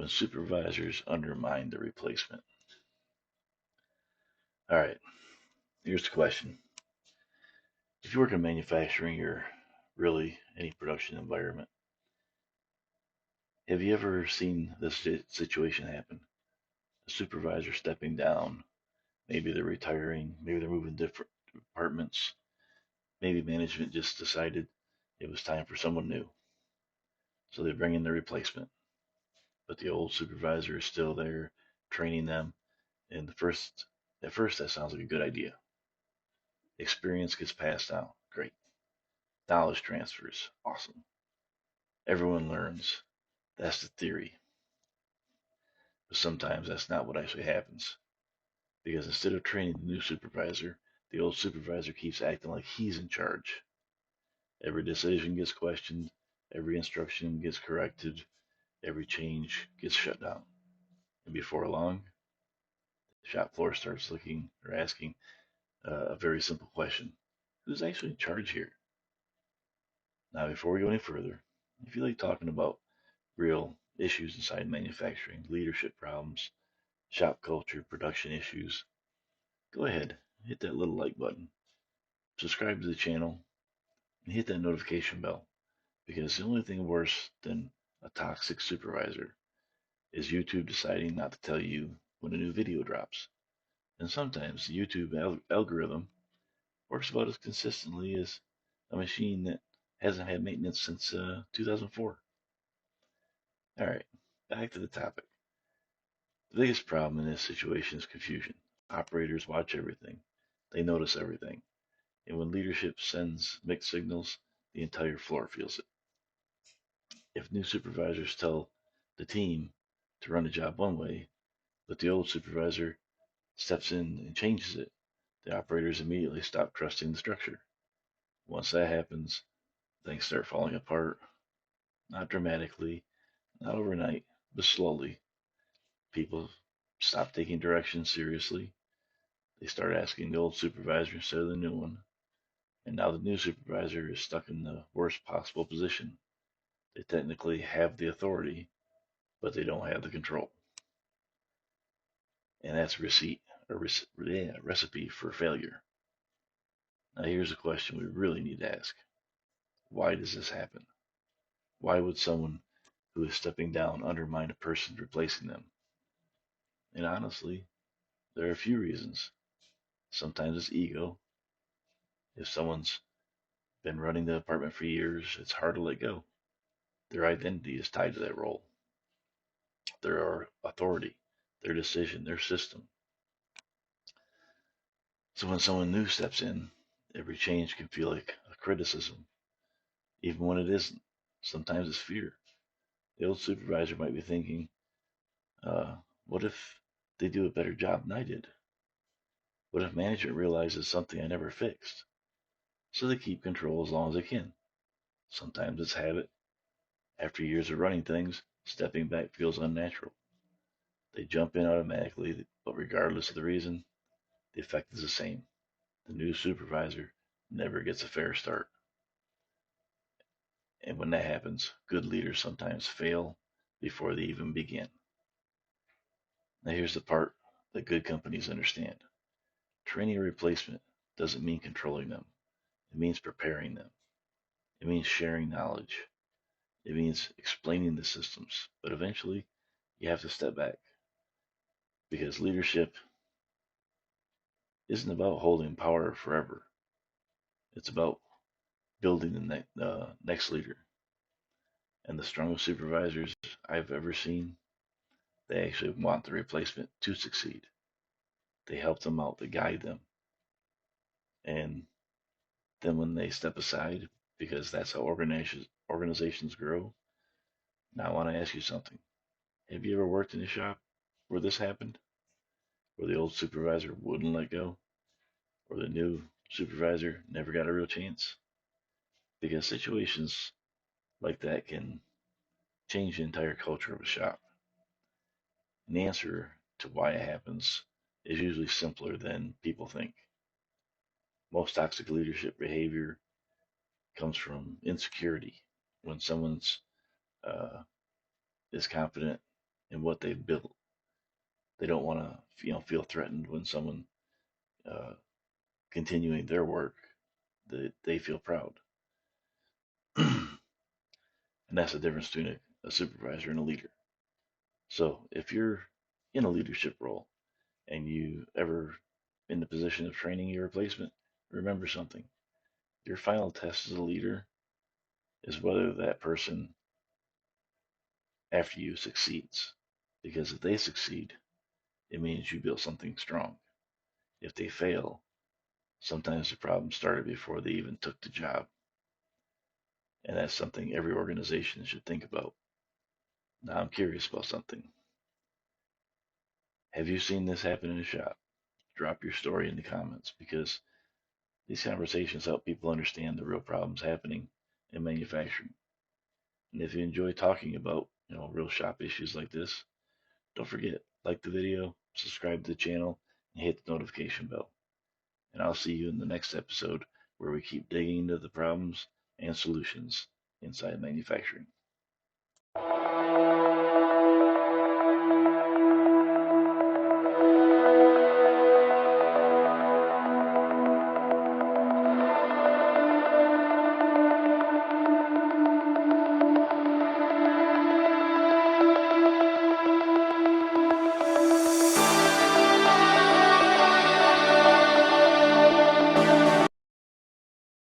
when supervisors undermine the replacement. All right, here's the question. If you work in manufacturing or really any production environment, have you ever seen this situation happen? A supervisor stepping down, maybe they're retiring, maybe they're moving different departments, maybe management just decided it was time for someone new. So they bring in the replacement, but the old supervisor is still there training them. And at first that sounds like a good idea. Experience gets passed down. Great. Knowledge transfers. Awesome. Everyone learns. That's the theory. But sometimes that's not what actually happens. Because instead of training the new supervisor, the old supervisor keeps acting like he's in charge. Every decision gets questioned, every instruction gets corrected, every change gets shut down. And before long, the shop floor starts looking or asking a very simple question: who's actually in charge here? Now, before we go any further, if you like talking about real issues inside manufacturing, leadership problems, shop culture, production issues, go ahead, hit that little like button, subscribe to the channel, and hit that notification bell, because the only thing worse than a toxic supervisor is YouTube deciding not to tell you when a new video drops. And sometimes the YouTube algorithm works about as consistently as a machine that hasn't had maintenance since 2004. All right, back to the topic. The biggest problem in this situation is confusion. Operators watch everything, they notice everything, and when leadership sends mixed signals, the entire floor feels it. If new supervisors tell the team to run the job one way, but the old supervisor steps in and changes it, the operators immediately stop trusting the structure. Once that happens, things start falling apart, not dramatically, not overnight, but slowly. People stop taking directions seriously. They start asking the old supervisor instead of the new one. And now the new supervisor is stuck in the worst possible position. They technically have the authority, but they don't have the control. And that's a recipe for failure. Now here's a question we really need to ask. Why does this happen? Why would someone who is stepping down undermine a person replacing them? And honestly, there are a few reasons. Sometimes it's ego. If someone's been running the department for years, it's hard to let go. Their identity is tied to that role, their authority, their decision, their system. So when someone new steps in, every change can feel like a criticism, even when it isn't. Sometimes it's fear. The old supervisor might be thinking, uh, what if they do a better job than I did? What if management realizes something I never fixed? So they keep control as long as they can. Sometimes it's habit. After years of running things, stepping back feels unnatural. They jump in automatically, but regardless of the reason, the effect is the same. The new supervisor never gets a fair start. And when that happens, good leaders sometimes fail before they even begin. Now, here's the part that good companies understand: training a replacement doesn't mean controlling them, it means preparing them, it means sharing knowledge, it means explaining the systems. But eventually, you have to step back, because leadership isn't about holding power forever, it's about building the next leader. And the strongest supervisors I've ever seen, they actually want the replacement to succeed. They help them out, they guide them. And then when they step aside, because that's how organizations grow. Now I want to ask you something. Have you ever worked in a shop where this happened? Where the old supervisor wouldn't let go? Or the new supervisor never got a real chance? Because situations like that can change the entire culture of a shop. And the answer to why it happens is usually simpler than people think. Most toxic leadership behavior comes from insecurity. When someone's is confident and what they've built. They don't want to, feel threatened when someone uh, continuing their work that they feel proud. And that's the difference between a supervisor and a leader. So if you're in a leadership role and you ever in the position of training your replacement, remember something. Your final test as a leader is whether that person after you succeeds. Because if they succeed, it means you built something strong. If they fail, sometimes the problem started before they even took the job. And that's something every organization should think about. Now, I'm curious about something. Have you seen this happen in a shop? Drop your story in the comments because these conversations help people understand the real problems happening in manufacturing. And if you enjoy talking about, real shop issues like this, don't forget, like the video, subscribe to the channel, and hit the notification bell. And I'll see you in the next episode where we keep digging into the problems and solutions inside manufacturing.